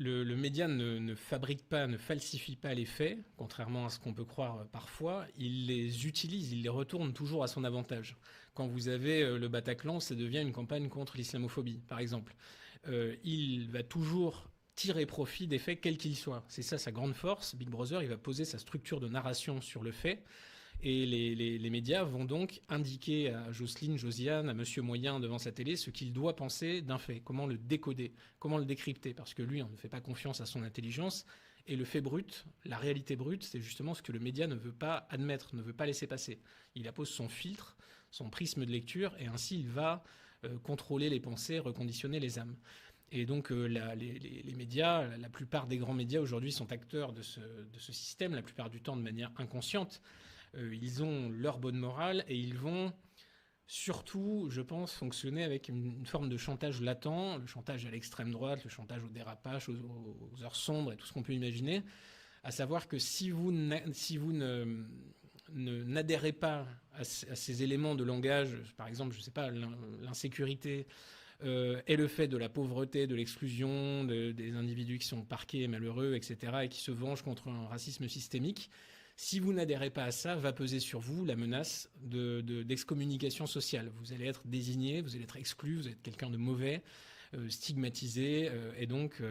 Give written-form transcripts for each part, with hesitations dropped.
le média ne fabrique pas, ne falsifie pas les faits, contrairement à ce qu'on peut croire parfois. Il les utilise, il les retourne toujours à son avantage. Quand vous avez le Bataclan, ça devient une campagne contre l'islamophobie, par exemple. Il va toujours tirer profit des faits, quels qu'ils soient. C'est ça sa grande force. Big Brother, il va poser sa structure de narration sur le fait. Et les médias vont donc indiquer à Jocelyne, Josiane, à Monsieur Moyen devant sa télé ce qu'il doit penser d'un fait, comment le décoder, comment le décrypter, parce que lui, on ne fait pas confiance à son intelligence. Et le fait brut, la réalité brute, c'est justement ce que le média ne veut pas admettre, ne veut pas laisser passer. Il appose son filtre, son prisme de lecture, et ainsi il va contrôler les pensées, reconditionner les âmes. Et donc les médias, la plupart des grands médias aujourd'hui sont acteurs de ce système, la plupart du temps de manière inconsciente. Ils ont leur bonne morale et ils vont surtout, je pense, fonctionner avec une forme de chantage latent, le chantage à l'extrême droite, le chantage au dérapage, aux heures sombres et tout ce qu'on peut imaginer. À savoir que si vous n'adhérez pas à ces éléments de langage, par exemple, je ne sais pas, l'insécurité, et le fait de la pauvreté, de l'exclusion, des individus qui sont parqués, malheureux, etc., et qui se vengent contre un racisme systémique, si vous n'adhérez pas à ça, va peser sur vous la menace d'excommunication sociale. Vous allez être désigné, vous allez être exclu, vous êtes quelqu'un de mauvais, stigmatisé et donc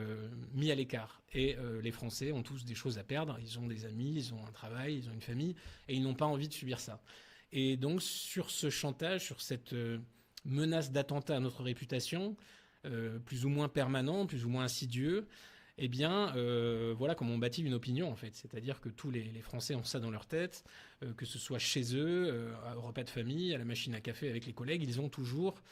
mis à l'écart. Et les Français ont tous des choses à perdre. Ils ont des amis, ils ont un travail, ils ont une famille et ils n'ont pas envie de subir ça. Et donc sur ce chantage, sur cette menace d'attentat à notre réputation, plus ou moins permanent, plus ou moins insidieux, eh bien, voilà comment on bâtit une opinion, en fait. C'est-à-dire que tous les Français ont ça dans leur tête, que ce soit chez eux, au repas de famille, à la machine à café avec les collègues, ils ont toujours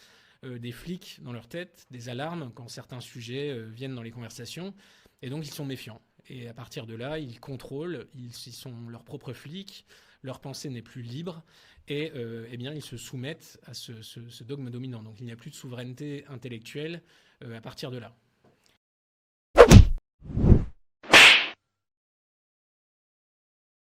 des flics dans leur tête, des alarmes quand certains sujets viennent dans les conversations, et donc ils sont méfiants. Et à partir de là, ils contrôlent, ils sont leurs propres flics, leur pensée n'est plus libre, et eh bien, ils se soumettent à ce dogme dominant. Donc il n'y a plus de souveraineté intellectuelle à partir de là.